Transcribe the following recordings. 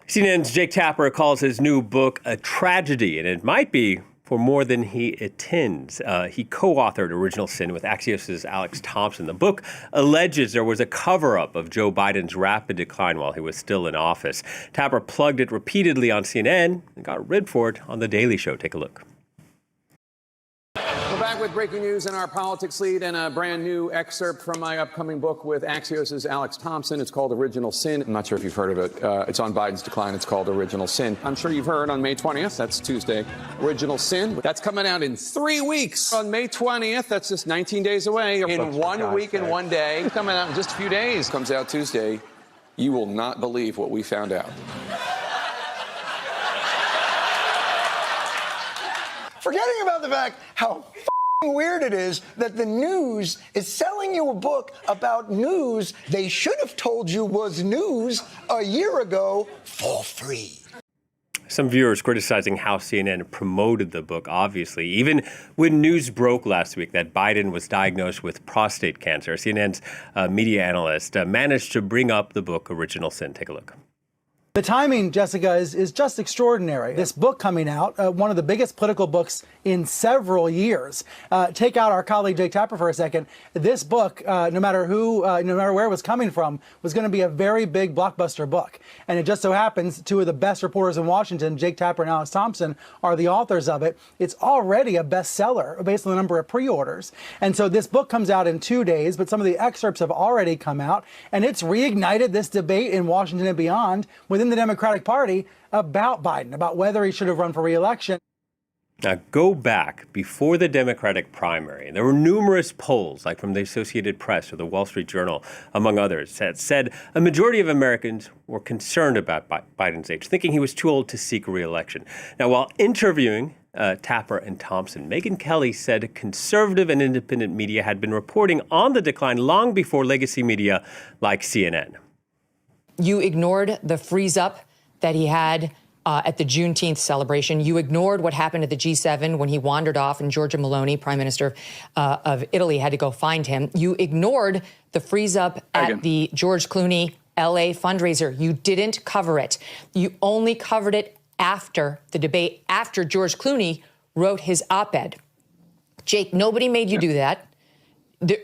CNN's Jake Tapper calls his new book a tragedy, and it might be for more than he intends. He co-authored Original Sin with Axios' Alex Thompson. The book alleges there was a cover-up of Joe Biden's rapid decline while he was still in office. Tapper plugged it repeatedly on CNN and got rid for it on The Daily Show. Take a look. We're back with breaking news in our politics lead and a brand new excerpt from my upcoming book with Axios' Alex Thompson. It's called Original Sin. I'm not sure if you've heard of it. It's on Biden's decline. It's called Original Sin. I'm sure you've heard on May 20th. That's Tuesday. Original Sin. That's coming out in 3 weeks. On May 20th. That's just 19 days away. In 1 week and 1 day. It's coming out in just a few days. Comes out Tuesday. You will not believe what we found out. Forgetting about the fact how weird it is that the news is selling you a book about news they should have told you was news a year ago for free. Some viewers criticizing how CNN promoted the book, obviously. Even when news broke last week that Biden was diagnosed with prostate cancer, CNN's media analyst managed to bring up the book Original Sin. Take a look. The timing, Jessica, is just extraordinary. This book coming out, one of the biggest political books in several years. Take out our colleague Jake Tapper for a second. This book, no matter where it was coming from, was going to be a very big blockbuster book. And it just so happens two of the best reporters in Washington, Jake Tapper and Alex Thompson, are the authors of it. It's already a bestseller based on the number of pre-orders. And so this book comes out in 2 days, but some of the excerpts have already come out, and it's reignited this debate in Washington and beyond within the Democratic Party about Biden, about whether he should have run for re-election. Now, go back before the Democratic primary. There were numerous polls, like from the Associated Press or the Wall Street Journal, among others, that said a majority of Americans were concerned about Biden's age, thinking he was too old to seek re-election. Now, while interviewing Tapper and Thompson, Megyn Kelly said conservative and independent media had been reporting on the decline long before legacy media like CNN. You ignored the freeze-up that he had at the Juneteenth celebration. You ignored what happened at the G7 when he wandered off and Giorgia Meloni, Prime Minister of Italy, had to go find him. You ignored the freeze-up at the George Clooney LA fundraiser. You didn't cover it. You only covered it after the debate, after George Clooney wrote his op-ed. Jake, nobody made you do that.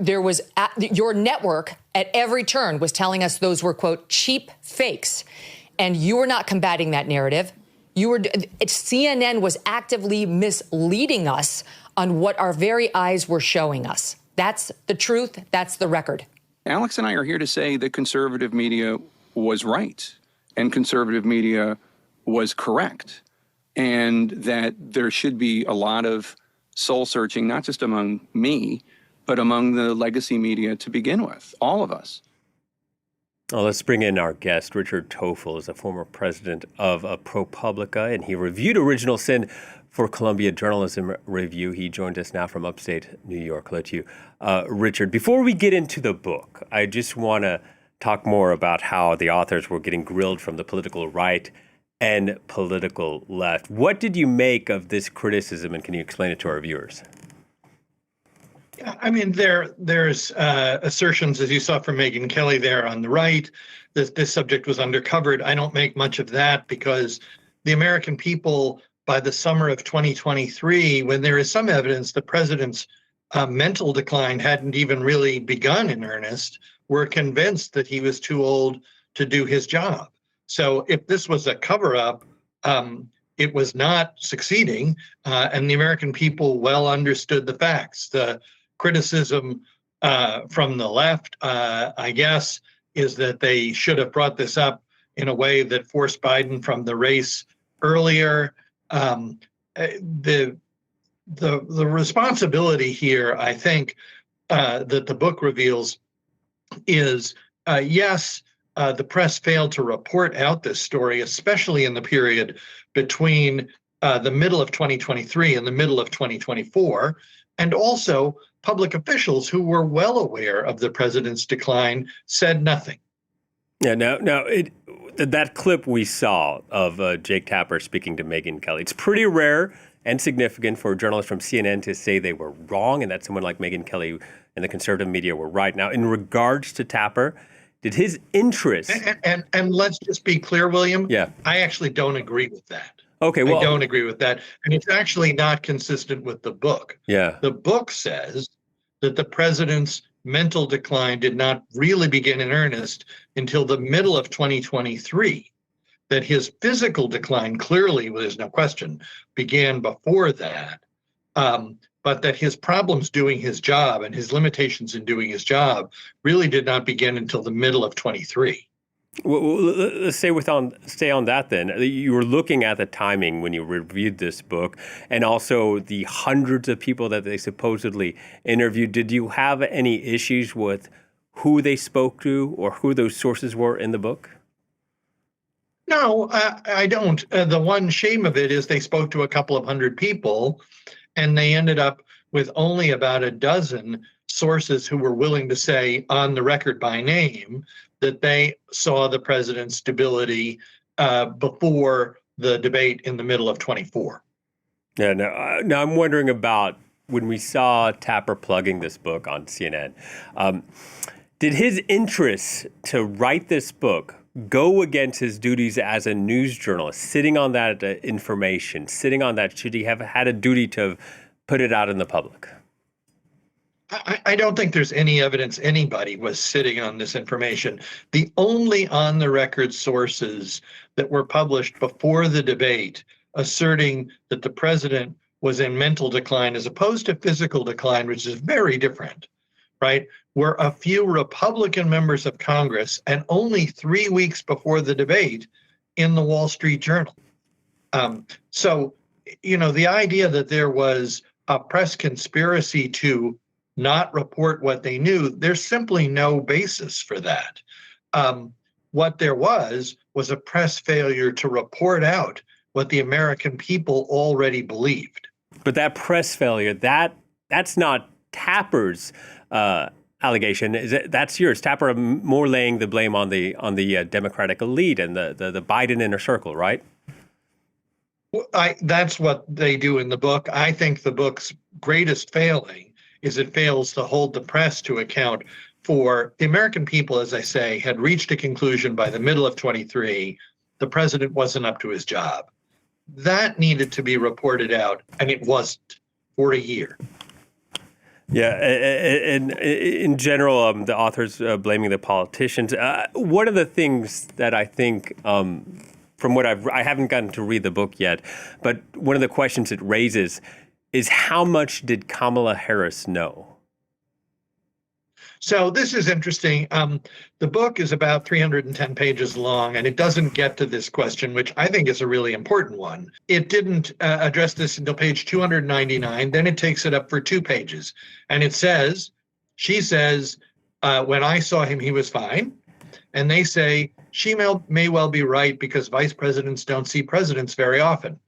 There was your network at every turn was telling us those were, quote, cheap fakes. And you were not combating that narrative. CNN was actively misleading us on what our very eyes were showing us. That's the truth. That's the record. Alex and I are here to say that conservative media was right and conservative media was correct, and that there should be a lot of soul searching, not just among me, but among the legacy media to begin with, all of us. Well, let's bring in our guest. Richard Tofel is a former president of ProPublica, and he reviewed Original Sin for Columbia Journalism Review. He joined us now from upstate New York. Richard, before we get into the book, I just want to talk more about how the authors were getting grilled from the political right and political left. What did you make of this criticism, and can you explain it to our viewers? I mean, there's assertions, as you saw from Megyn Kelly there on the right, that this subject was undercovered. I don't make much of that because the American people, by the summer of 2023, when there is some evidence the president's mental decline hadn't even really begun in earnest, were convinced that he was too old to do his job. So if this was a cover-up, it was not succeeding, and the American people well understood the facts. The criticism from the left, I guess, is that they should have brought this up in a way that forced Biden from the race earlier. The responsibility here, I think, that the book reveals is, yes, the press failed to report out this story, especially in the period between the middle of 2023 and the middle of 2024, and also public officials who were well aware of the president's decline said nothing. Yeah, that clip we saw of Jake Tapper speaking to Megyn Kelly, it's pretty rare and significant for a journalist from CNN to say they were wrong and that someone like Megyn Kelly and the conservative media were right. Now, in regards to Tapper, Did his interest? And let's just be clear, William. Yeah. I actually don't agree with that. Okay, well, I don't agree with that. And it's actually not consistent with the book. Yeah. The book says that the president's mental decline did not really begin in earnest until the middle of 2023, that his physical decline clearly, there's no question, began before that, but that his problems doing his job and his limitations in doing his job really did not begin until the middle of 23. Well, let's stay on that then. You were looking at the timing when you reviewed this book and also the hundreds of people that they supposedly interviewed. Did you have any issues with who they spoke to or who those sources were in the book? No, I don't. The one shame of it is they spoke to a couple of hundred people and they ended up with only about a dozen sources who were willing to say on the record by name that they saw the president's stability before the debate in the middle of 24. Yeah, now I'm wondering about when we saw Tapper plugging this book on CNN. Did his interest to write this book go against his duties as a news journalist, sitting on that information, sitting on that? Should he have had a duty to put it out in the public? I don't think there's any evidence anybody was sitting on this information. The only on-the-record sources that were published before the debate asserting that the president was in mental decline as opposed to physical decline, which is very different, right, were a few Republican members of Congress and only 3 weeks before the debate in the Wall Street Journal. So, the idea that there was a press conspiracy to not report what they knew, there's simply no basis for that. What there was a press failure to report out what the American people already believed. But that press failure, that's not Tapper's allegation. That's yours. Tapper more laying the blame on the Democratic elite and the Biden inner circle, right? That's what they do in the book. I think the book's greatest failing is it fails to hold the press to account for the American people, as I say, had reached a conclusion by the middle of 23. The president wasn't up to his job. That needed to be reported out, and it wasn't for a year. Yeah, and in general, the author's blaming the politicians. One of the things that I think, from what I haven't gotten to read the book yet, but one of the questions it raises is how much did Kamala Harris know? So this is interesting. The book is about 310 pages long, and it doesn't get to this question, which I think is a really important one. It didn't address this until page 299. Then it takes it up for 2 pages. And it says, she says, when I saw him, he was fine. And they say, she may well be right because vice presidents don't see presidents very often.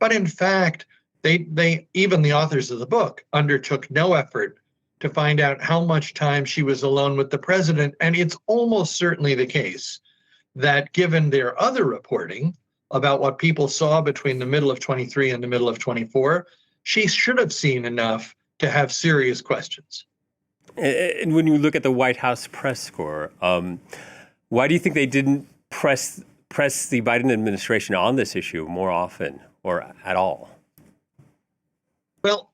But in fact, they even the authors of the book undertook no effort to find out how much time she was alone with the president. And it's almost certainly the case that given their other reporting about what people saw between the middle of 23 and the middle of 24, she should have seen enough to have serious questions. And when you look at the White House press score, why do you think they didn't press the Biden administration on this issue more often or at all? Well,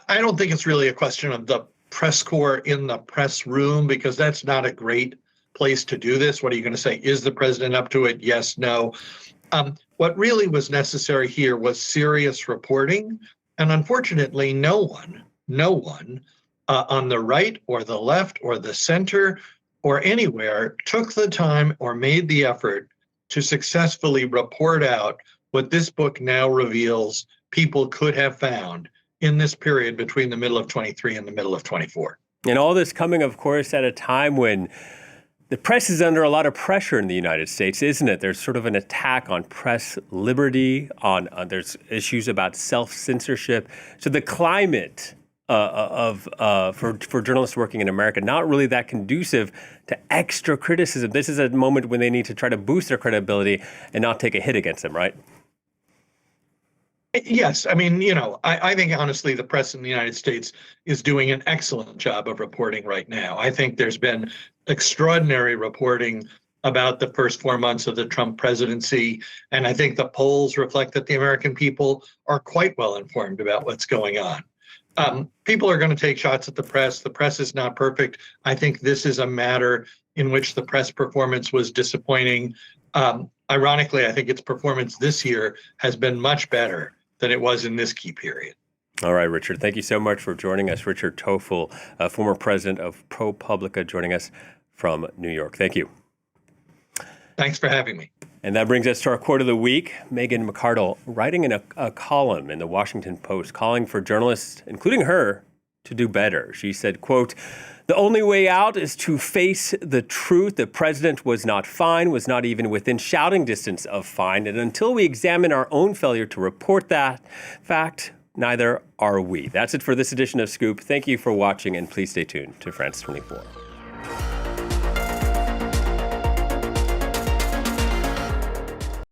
I don't think it's really a question of the press corps in the press room, because that's not a great place to do this. What are you going to say? Is the president up to it? Yes, no. What really was necessary here was serious reporting. And unfortunately, no one on the right or the left or the center or anywhere took the time or made the effort to successfully report out what this book now reveals people could have found in this period between the middle of 23 and the middle of 24. And all this coming, of course, at a time when the press is under a lot of pressure in the United States, isn't it? There's sort of an attack on press liberty, there's issues about self-censorship. So the climate for journalists working in America, not really that conducive to extra criticism. This is a moment when they need to try to boost their credibility and not take a hit against them, right? Yes. I mean, I think, honestly, the press in the United States is doing an excellent job of reporting right now. I think there's been extraordinary reporting about the first 4 months of the Trump presidency. And I think the polls reflect that the American people are quite well informed about what's going on. People are going to take shots at the press. The press is not perfect. I think this is a matter in which the press performance was disappointing. Ironically, I think its performance this year has been much better than it was in this key period. All right, Richard, thank you so much for joining us. Richard Tofel, former president of ProPublica, joining us from New York. Thank you. Thanks for having me. And that brings us to our quote of the week. Megan McArdle writing in a column in the Washington Post, calling for journalists, including her, to do better. She said, quote, "The only way out is to face the truth. The president was not fine, was not even within shouting distance of fine. And until we examine our own failure to report that fact, neither are we." That's it for this edition of Scoop. Thank you for watching, and please stay tuned to France 24.